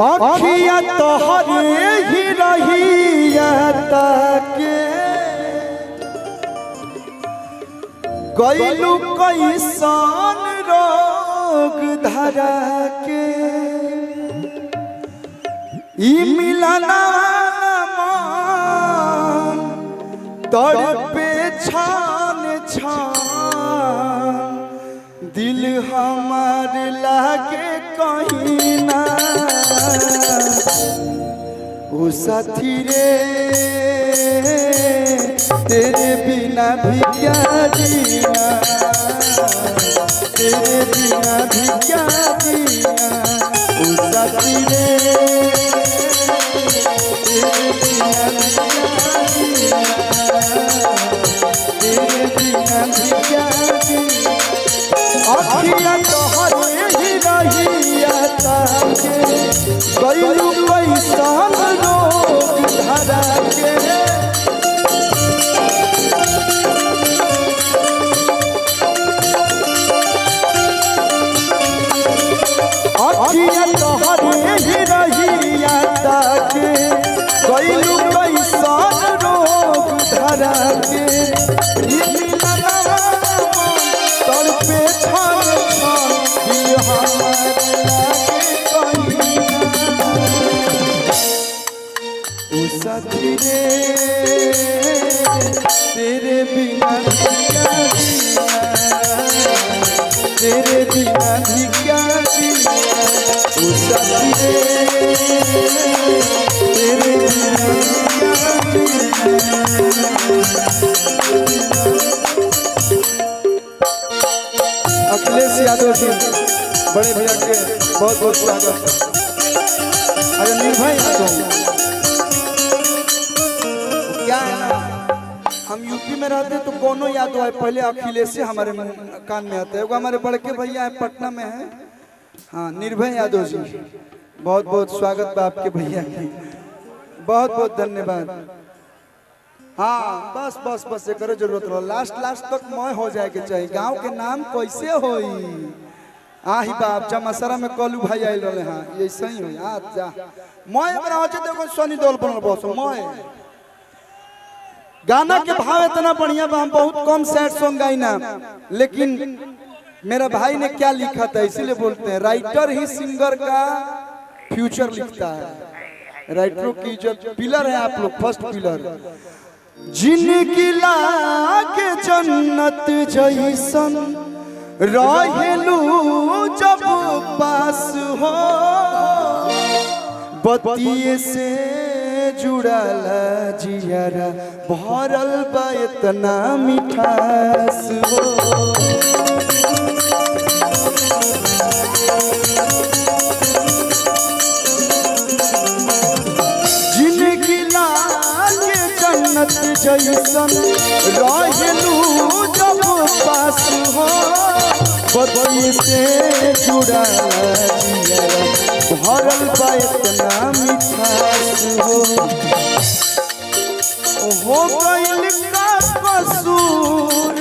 अखिया तोहरे ही रहिया ताके गइलू कैसन रोग धरा के ई मिलना मन तड़पे छान छान दिल हमार लागे कहीं ना ओ साथी रे तेरे बिना भी क्या जीना, तेरे बिना भी क्या जीना ओ साथी रे तेरे बिना भी क्या जीना, तेरे बिना भी क्या जीना। अखिया तोहरे ही रहिया ताके गइलू कैसन रोग धरा के अखिया तोहरे ही रहिया ताके गइलू कैसन रोग धरा के तड़पे छान छान दिल हमार लागे कहीं ओ साथी रे तेरे बिना भी क्या जीना, तेरे बिना भी क्या जीना ओ साथी रे तेरे बिना भी क्या जीना। अखिलेश यादव जी बड़े भैया के बहुत बहुत स्वागत। अरे निर्भय यादव क्या है ना, हम यूपी में रहते तो कोनो यादव है पहले अखिलेश से हमारे कान में आता है। वो हमारे बड़के भैया है पटना में है, हाँ निर्भय यादव जी बहुत बहुत स्वागत बा आपके भैया की, बहुत बहुत धन्यवाद। हाँ बस बस बस एक जरूरत रहा, लास्ट लास्ट तक मैं हो जाए के चाहिए। गांव के नाम कैसे होई आही बाप जमसरा में कलू भाई आइल रहे, हाँ ये सही होई आज जा मैं बनावचे देखो सनी देओल बनल बस मैं गाना के भाव इतना बढ़िया बा। हम बहुत कम सैड सॉन्ग गाई ना, लेकिन मेरा भाई ने क्या लिखा था इसीलिए बोलते हैं राइटर ही सिंगर का फ्यूचर लिखता है। राइटरों की जो पिलर है आप लोग, फर्स्ट पिलर जिनकी लागे जन्नत जैसन रहेलू जब पास हो बतिये से जुड़ल जियरा भरल बा इतना मिठास हो। जिनकी लागे जन्नत जैसन रहेलू जब पास हो बतिये से जुड़ल जियरा भरल बा इतना मिठास हो गइल का कसूर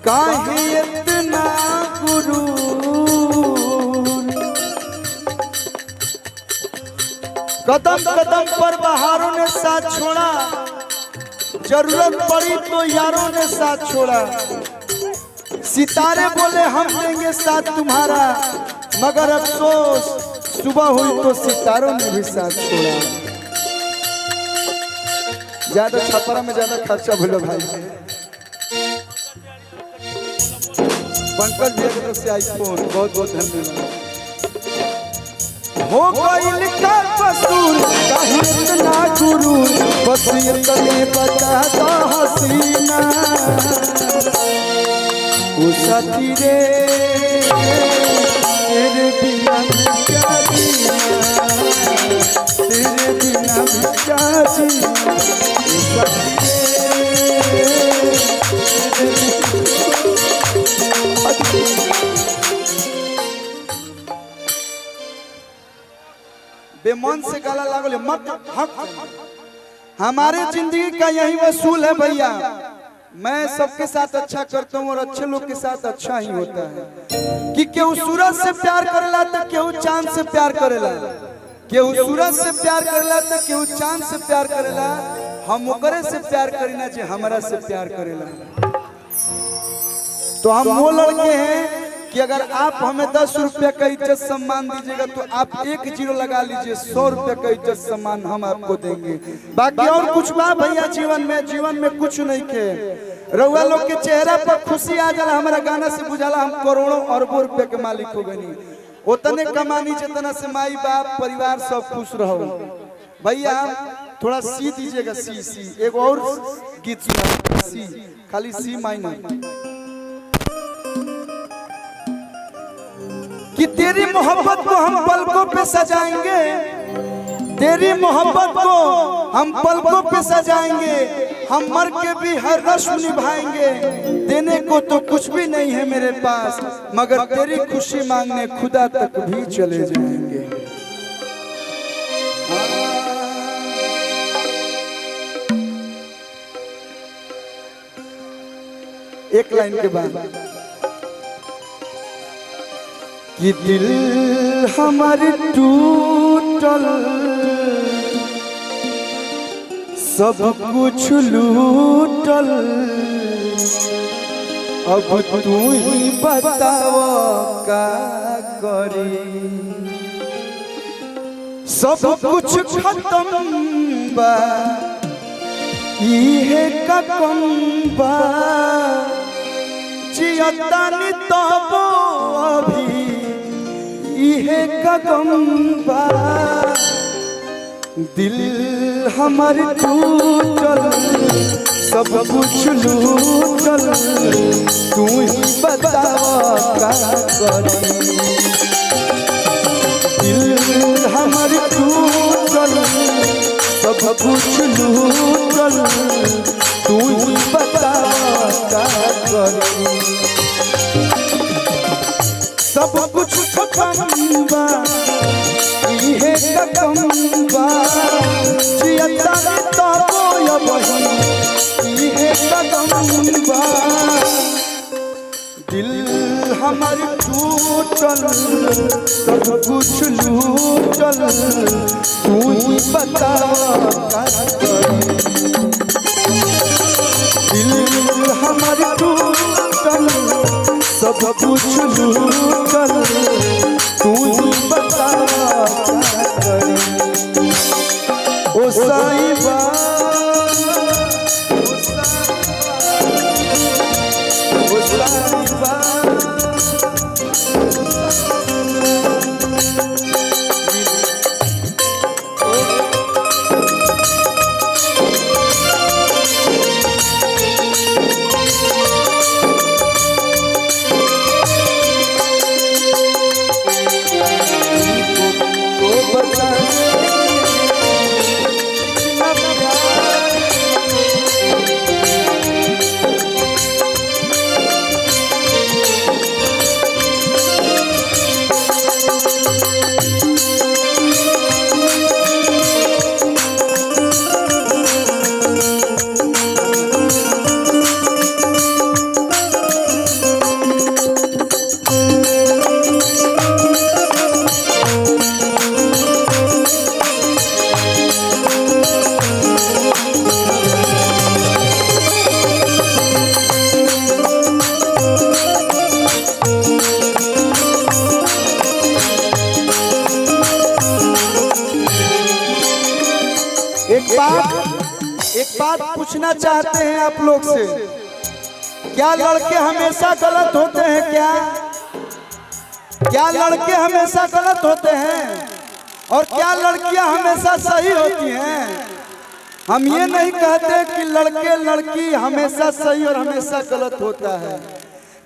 काहे इतना गुरूर। कदम कदम पर बहारों ने साथ छोड़ा, जरूरत पड़ी तो यारों ने साथ छोड़ा। सितारे बोले हम देंगे साथ तुम्हारा, मगर अफसोस सुबह हुई तो सितारों ने भी साथ छोड़ा। ज्यादा छपरा में ज्यादा खर्चा भूलो भाई। पंकज भैया की तरफ से आईफोन बहुत बहुत धन्यवाद। हो गइल का कसूर काहे इतना गुरूर बस इतने बता दो हसीना ओ साथी रे तेरे बिना क्या जीना, तेरे बिना क्या जीना ओ साथी रे बेमन से गाला लागल मत हक। हमारे जिंदगी का यही वसूल है भैया। मैं सबके साथ अच्छा करता हूँ और अच्छे लोग के साथ अच्छा ही होता है। कि केहू सूरज से प्यार करेला तो केहू चांद से प्यार करेला, केहू सूरज से प्यार करेला तो केहू चांद से प्यार करेला। हम ओकरे से प्यार करीना जे हमरा से प्यार करेला। तो हम वो लड़के हैं कि अगर आप हमें 10 रुपए का इज्जत सम्मान दीजिएगा तो आप 1 जीरो लगा लीजिए, 100 रुपए का इज्जत सम्मान हम आपको देंगे। बाकी और कुछ बा भैया जीवन में कुछ नहीं के। रउआ लोग के चेहरा पर खुशी आ जाला, हमारा गाना से बुझाला हम करोड़ों अरबों रुपए के मालिक हो गए। उतने कमानी जितना से माई बाप परिवार सब खुश रहो। भैया थोड़ा सी दीजिएगा, सी एक और गीत सुना, सी खाली सी माइनर। कि तेरी मोहब्बत को हम पलकों पे सजाएंगे, तेरी मोहब्बत को हम पलकों पे सजाएंगे, हम मर के भी हर रस्म निभाएंगे। देने को तो कुछ भी नहीं है मेरे पास, मगर तेरी खुशी मांगने खुदा तक भी चले जाएंगे। एक लाइन के बाद कि दिल हमारे टूटल, सब कुछ लूटल, अब तू ही बताओ का करी। सब कुछ खत्म बा, इहे का कम बा, जियतानी तबो अभी इहे कदम बा। दिल हमार टूटल, सब कुछ लूटल, तू ही बता का करी। दिल हमार टूटल, सब कुछ लूटल, तू ही बता का करी। सब कुछ खत्म बा, इहे कदम बा, जियता तबो अबही इहे कदम बा। दिल हमार टूटल, सब कुछ लूटल, तू ही बता का करी। दिल हमार टूटल, सब कुछ लूटल, तू ही बता करी। ओ साईबा ओ साईबा एक बात पूछना चाहते हैं आप लोग से, क्या लड़के हमेशा गलत होते हैं? क्या लड़के हमेशा गलत होते हैं और क्या लड़कियां हमेशा सही होती हैं? हम ये नहीं कहते कि लड़के लड़की हमेशा सही और हमेशा गलत होता है।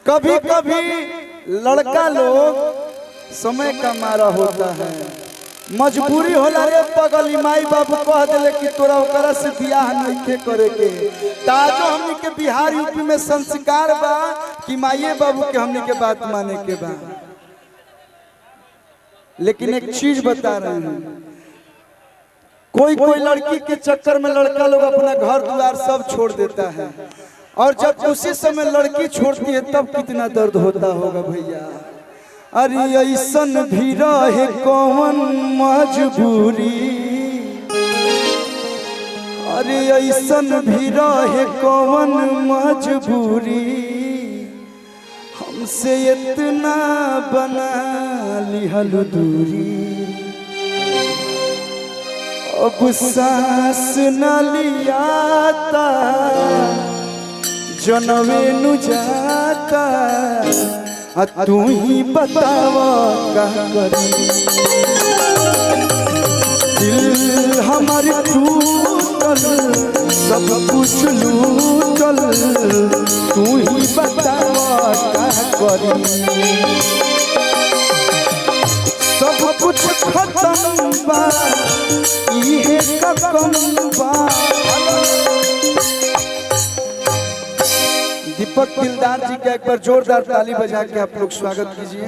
कभी कभी लड़का लोग समय का मारा होता है, मजबूरी होला रे पगली माई बाबू कह दिले कि तोरा ओकरा से बियाह नहीं करे के। ताजो हमनी के बिहार यूपी में संस्कार बा कि माई बाबू के हमनी के बात माने के बा। लेकिन एक चीज बता रहे हैं, कोई कोई लड़की के चक्कर में लड़का लोग अपना घर द्वार सब छोड़ देता है, और जब उसी समय लड़की छोड़ती है तब कितना दर्द होता होगा भैया। अरे ऐसन भी रहे कौन मजबूरी, अरे ऐसन भी रहे कौन मजबूरी, हमसे इतना बना लिहल दूरी, अब सांस न लियाता जनवे नु जाता, तू ही बतावा क्या करी। दिल हमार टूटल सब कुछ लूटल, तू ही बतावा क्या करी। सब कुछ खत्म बा इहे कम बा। दीपक दिलदार जी का एक बार जोरदार ताली बजा के आप लोग स्वागत कीजिए।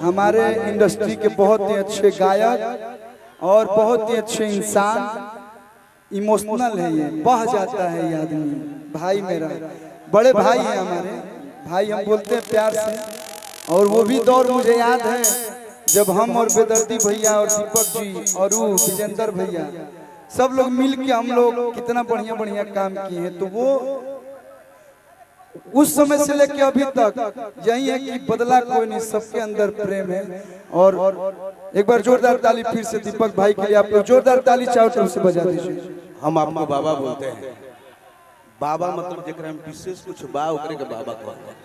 हमारे इंडस्ट्री के बहुत ही अच्छे गायक और बहुत ही अच्छे इंसान, इमोशनल है, ये बह जाता है ये आदमी। भाई मेरा बड़े भाई है, हमारे भाई हम बोलते हैं प्यार से। और वो भी दौर मुझे याद है जब हम और बेदर्दी भैया और दीपक जी और वो विजेंद्र भैया सब लोग मिल के हम लोग कितना बढ़िया बढ़िया काम किए हैं। तो वो उस समय से लेके अभी तक यही है कि बदला कोई नहीं, सबके अंदर प्रेम है। और एक बार जोरदार ताली फिर से दीपक भाई के लिए आप लोग जोरदार ताली चारों तरफ से बजा दीजिए। हम आपको बाबा बोलते हैं। बाबा मतलब जेकरा में विशेष कुछ बा ओकरे के बाबा कहते हैं।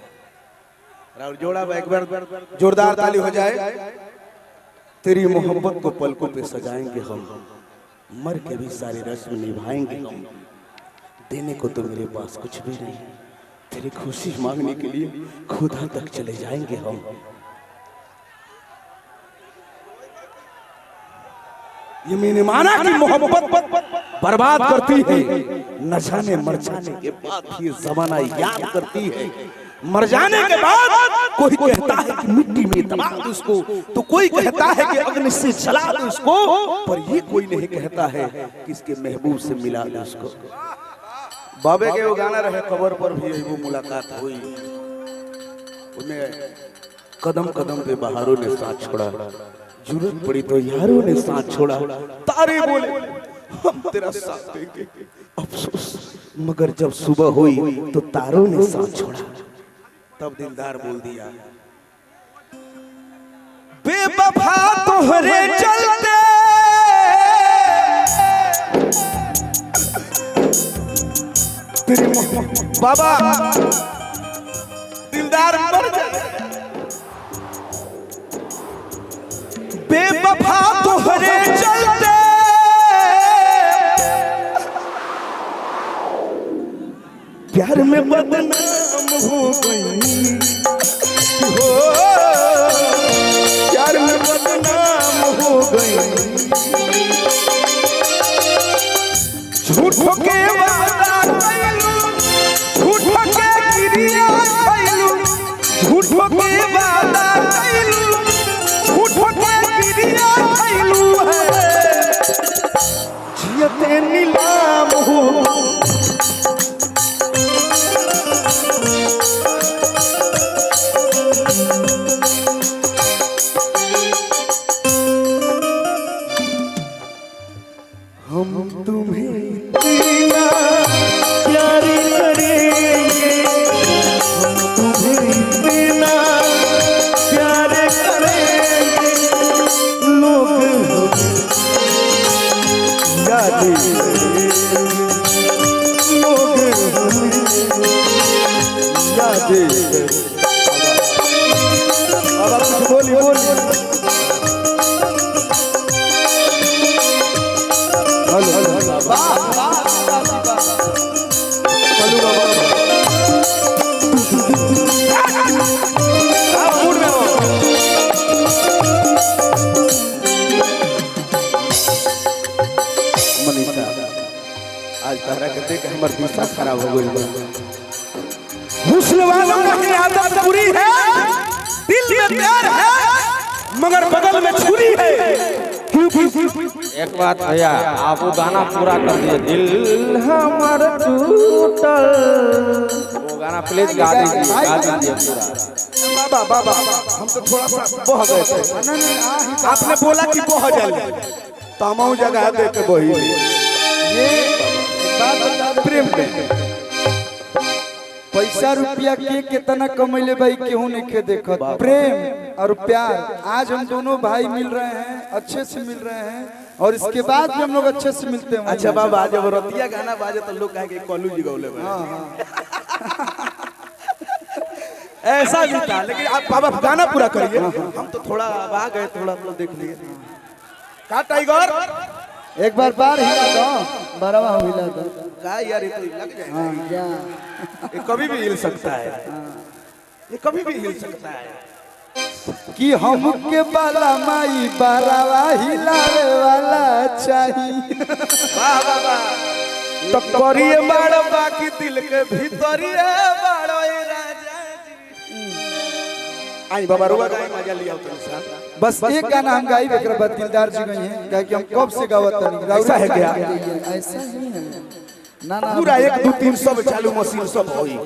और जोड़ा एक बार जोरदार ताली हो जाए। तेरी मोहब्बत को पलकों पे सजाएंगे हम, मर के भी सारी रस्म निभाएंगे हम। देने को तो मेरे पास कुछ भी नहीं, तेरी खुशी मांगने के लिए खुदा तक चले जाएंगे हम। ये मैंने माना कि मोहब्बत बर्बाद करती है, न जाने मर जाने के बाद ये जमाना याद करती है। मर जाने के बाद कोई कहता है कि मिट्टी में दबा दो उसको, तो कोई कहता है कि अग्नि से जला दो उसको, पर ये कोई नहीं कहता है कि इसके महबूब से मिला दो उसको। बाबे के वो गाना रहे कबर पर भी वो मुलाकात हुई, उन्हें कदम कदम पे बहारों ने साथ छोड़ा, जरूरत पड़ी तो यारों ने साथ छोड़ा। तारे बोले हम तेरा साथ देंगे, अफसोस मगर जब सुबह हुई तो तारों ने साथ छोड़ा। तब दिलदार बोल दिया, बेवफा तोहरे चलते तेरी बाबा दिलदार मर जाए। बेवफा तोहरे चलते प्यार में बदनाम हो गई हो, प्यार में बदनाम हो गई। झूठ के वादा कैलू, झूठ के क्रिया कैलू, झूठ के वादा कैलू, झूठ के क्रिया कैलू है, जियते नीलाम हो। हम तुम्हें इतना प्यार करेंगे, हम तुम्हें इतना प्यार करेंगे, लोग याद करेंगे, लोग याद करेंगे। अब आप बोलिए बोलिए। मनीषा आज तारा के देख हमर दिशा खराब हो गई। हुस्न वालों की आदत बुरी है, दिल में प्यार है मगर बगल में छुरी है। एक बात भैया, आप वो गाना पूरा कर दिए, दिल हमारा टूटल, वो गाना प्लीज गा दीजिए पूरा। बाबा बाबा हम तो थोड़ा सा बह गए थे। आपने बोला कि बह जाए तमाऊ जगह दे के बही ये बात बता दे, प्रेम में पैसा रुपया के कितना कमैले भाई केहू नहीं के देखत। प्रेम और प्यार, आज हम दोनों भाई मिल रहे हैं, अच्छे से मिल रहे हैं और इसके बाद भी हम लोग अच्छे से मिलते हैं। अच्छा बाबा जब रतिया गाना बाजे तो लोग कहे कि कॉलू जी गौले में ऐसा भी था। लेकिन आप बाबा गाना पूरा करिए, हम तो थोड़ा आ गए, थोड़ा हम लोग देख लिए का टाइगर। एक बार बार हिला दो, बराबर हिला दो का यार ये तो लग जाएगा, ये कभी भी हिल सकता है, ये कभी भी हिल सकता है कि हमके बाला माई बारावा हिलावे वाला चाहिए। वाह वाह वाह। तो करिए बाड़ बाकी दिल के भीतरिए बाड़ो ए राजा जी। आई बाबा रुआ गाय मजा लिया तो साथ। बस एक गाना हम गाई, एकरा बाद दिलदार जी गई हैं, क्या कि हम कब से गावत नहीं। ऐसा है क्या? ऐसा ही है ना ना, पूरा 1 2 3 सब चालू मशीन सब होई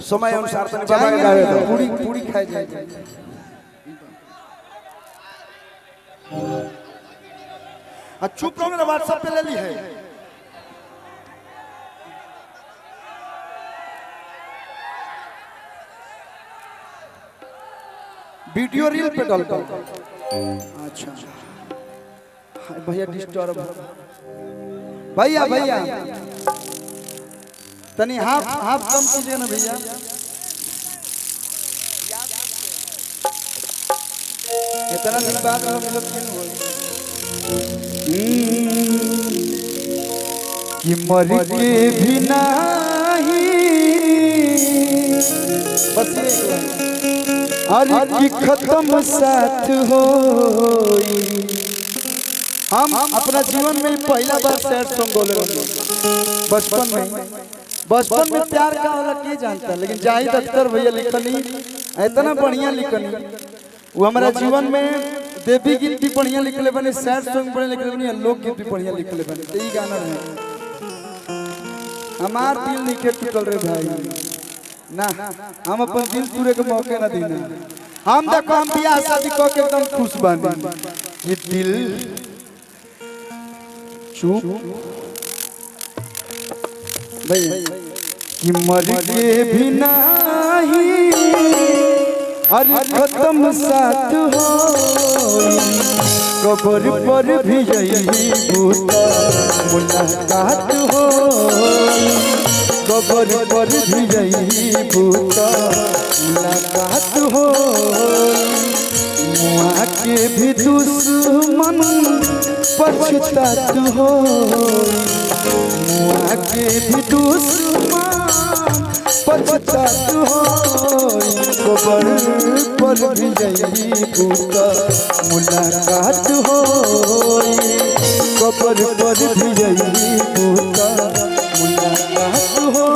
समय अनुसार तने बाबा के गावे दो। पूरी पूरी खाई जाएगी। चुप रहो, मेरा व्हाट्सएप पे ले ली है। वीडियो रील पे डाल दो। अच्छा भैया डिस्टर्ब, भैया भैया तनी हाफ हाफ कम कीजिए ना भैया। इतना दिन बाद हम लोग क्यों हुए कि मर के भी नहीं, बस ये अरे की खत्म साथ हो। हम अपना जीवन में पहला बार सैड सॉन्ग बोले रहे बचपन में। बचपन में प्यार का वाला के जानता, लेकिन जाहिद अख्तर भैया लिखनी इतना बढ़िया लिखनी, वो हमारा जीवन में देवी गीत भी बढ़िया लिखले बने, सैड सॉन्ग बढ़िया लिखले बने, लोकगीत भी बढ़िया लिखले बने। तो ये गाना है हमार दिल नहीं के टूटल रे भाई ना, हम अपन दिल टूटे के मौके ना देना। हम देखो हम बियाह शादी कह के एकदम खुश बानी, ये दिल चुप भाई कि मर के भी नहीं, अरे खत्म साथ हो। कब्र पर भी यही भूता मुलाकात हो, कब्र पर भी यही भूता मुलाकात हो। मुआ के भी दुश्मन पछतात हो, मुआ के भी दुश्मन पछतात हो। कब्र पर भी यही भूता मुलाकात हो, कब्र पर भी यही भूता मुलाकात हो।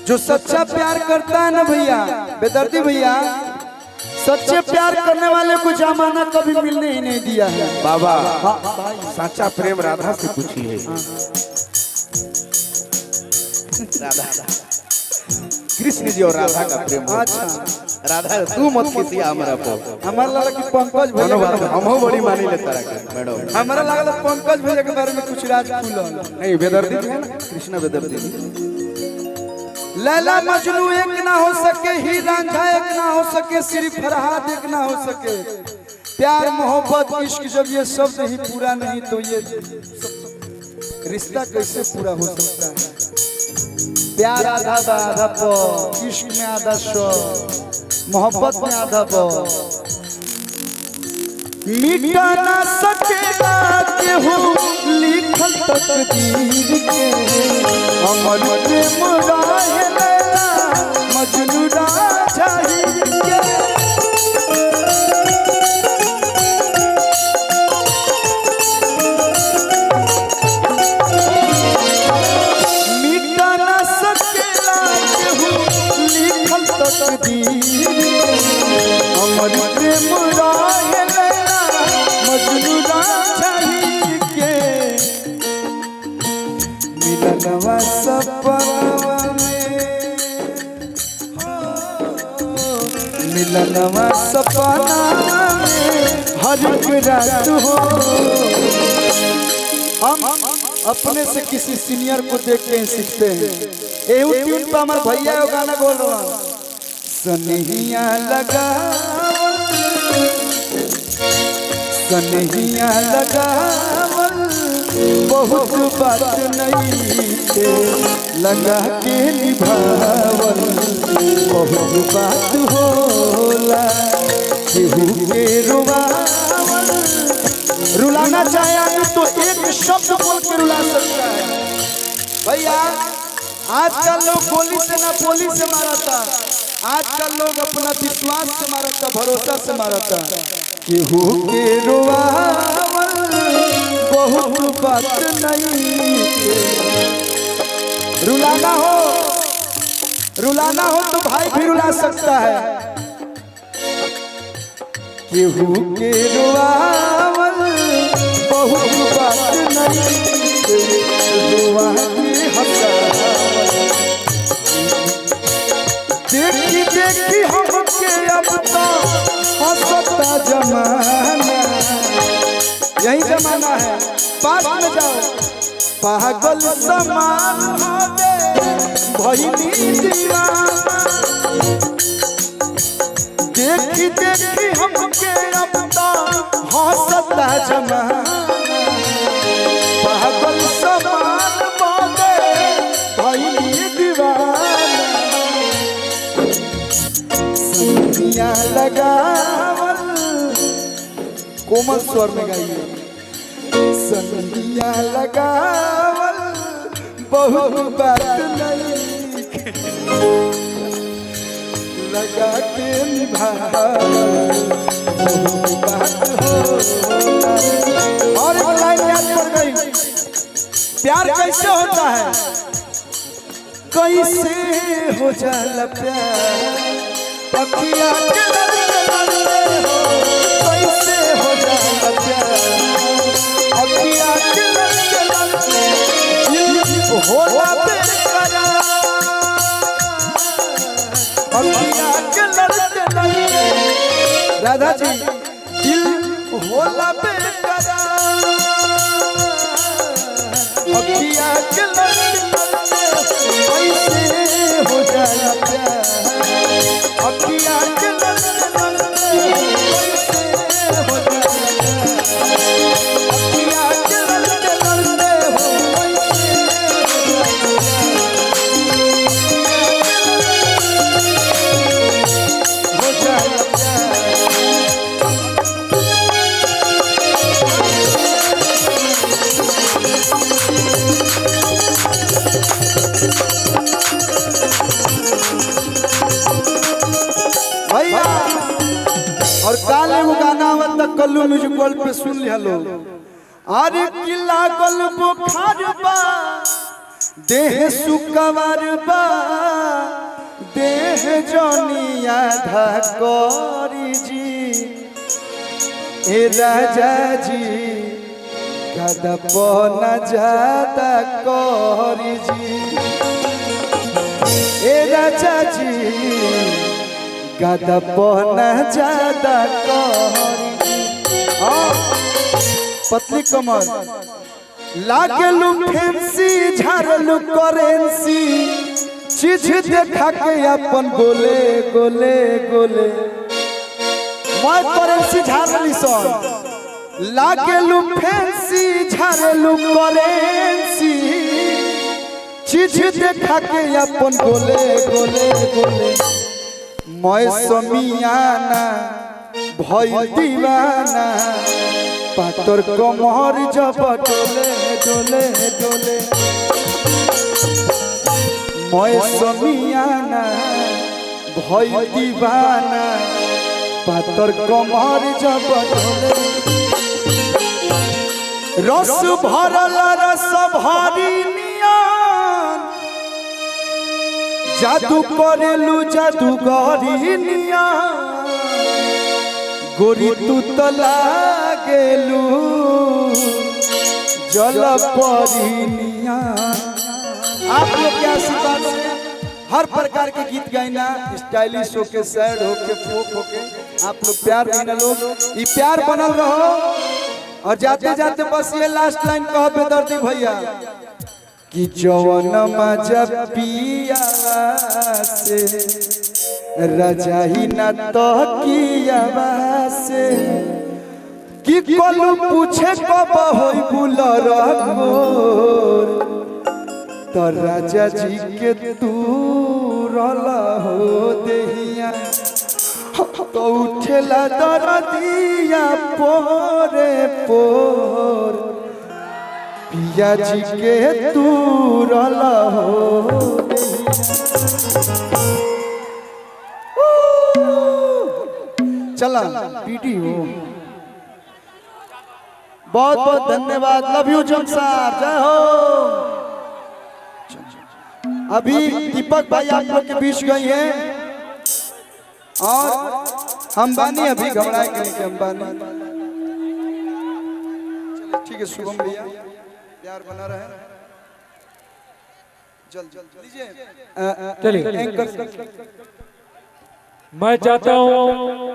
जो सच्चा प्यार करता है ना भैया, बेदर्दी भैया, सच्चे प्यार करने वाले को जमाना कभी मिलने ही नहीं दिया है बाबा। हाँ, सच्चा प्रेम राधा से पूछिए। राधा कृष्ण जी और राधा का प्रेम। अच्छा राधा तू मत खिसिया हमारा पर, हमारा लगा कि पंकज भैया, हम बड़ी मानी लेता रहा मैडम। हमारा लगा पंकज भैया के बारे में कुछ राज खुला नहीं, बेदर्दी है ना, कृष्णा बेदर्दी। लैला मजनू एक ना हो सके, ही रांझा एक ना हो सके, सिर्फ फरहाद एक ना हो सके। प्यार मोहब्बत इश्क जब ये शब्द ही पूरा नहीं तो ये रिश्ता कैसे पूरा हो सकता है। प्यार आधा बा आधा पो, इश्क में आधा शो, मोहब्बत में आधा पो। मिटा ना सकेगा केहू लिखल तकदीर के अमर प्रेम राहे लैला मजनू राजा हीर के मिटा न सकेला केहू लिखल तकदीर अमर प्रेम राहे लैला मजनू राजा हीर के मिलनवा सपनवा में मिलनवा सपनवा में हर एक रात हो। हम अपने से किसी सीनियर को देख के सीखते हैं। एहू ट्यून पे हमारे भैया वो गाना बोल रहा हूँ सनहिया लगावल सनहिया लगावल बहुत बात नहीं थे लगा के निभावल बहुत बात होला केहू के रुवावल। रुलाना चाहे आदमी तो एक शब्द बोल के रुला सकता है। भैया आजकल लोग गोली से ना पुलिस से मारता, आजकल लोग अपना विश्वास से मारता, भरोसा से मारता। केहू के रुवावल बहुत बात नहीं थे। रुलाना हो तो भाई भी रुला सकता है। केहू के रुवावल बहुत बात नहीं थे रुआ के हंसावल। देखी देखी हमके अब तो हंसता जमाना, यही जमाना है। पास में जाओ पागल समान हो गए भइनी दीवाना। देखी देखी हमके अब तो हंसता जमाना, पागल समान हो गए भइनी दीवाना। सनहिया लगावल कोमल स्वर में गाइए सनहिया लगावल बहुत बात नहीं लगा के निभावल बहुत बात होला। और एक लाइन याद पड़ गई, प्यार कैसे होता है, कैसे हो जाला प्यार अखियाँ के लड़ते हो, कैसे हो जाला प्यार अखियाँ के लड़ते दिल होला बेकरार अखियाँ के लड़ते राधा जी दिल होला बेकरार अखियाँ के लड़ते कैसे हो जाला प्यार अखियाँ के लड़ते कैसे हो जाला अखियाँ के लड़ते हो कैसे हो जाला भैया। और काले वो गाना आवत कल्लू म्यूजिक वर्ल्ड पे सुन लिया लो। अरे कि लागल बुखार बा देह सुकवार बा देह जनिया धकोरी जी ए राजा जी गदपन जाता कोरी जी ए राजा जी गदपन ज्यादा कोरी। पतली कमर लागलू फैंसी झारलू करेंसी चीज देखा के अपन गोले गोले गोले मैं करेंसी झारली सन लागलू फैंसी झारलू करेंसी चीज देखा के अपन गोले गोले गोले मैं समियाना भइल दीवाना पातर कमर जब डोले डोले डोले मैं समियाना भई दीवाना पातर कमर जब डोले रस भरल रस भरी नियन जादू करेलू जादू गरी नियन गोरी तू तो लागेलू जल परिनिया। आप लोग के आशीर्वाद से हर प्रकार के गीत गाइना स्टाइलिश होके सैड होके फोक होके आप लोग प्यार देना लोग ये प्यार बनल रहो। और जाते जाते बस ये लास्ट लाइन कहो बेदर्दी भैया कि जवन मजा पिया से रजाई न तो किया से कि कोलू पूछे कब होई बुलर तो राजा जी के तू रला हो देहिया तो उठेला दरदिया पोरे पोर पिया जी के तू रला हो चला पीटी हो। बहुत बहुत धन्यवाद। लव यू जमसार जय हो। अभी दीपक भाई आप लोग के बीच गई हैं और अंबानी अभी घबराएंगे नहीं कि अंबानी ठीक है। शुभम भैया प्यार बना रहे जल्द लीजिए चलिए मैं चाहता हूँ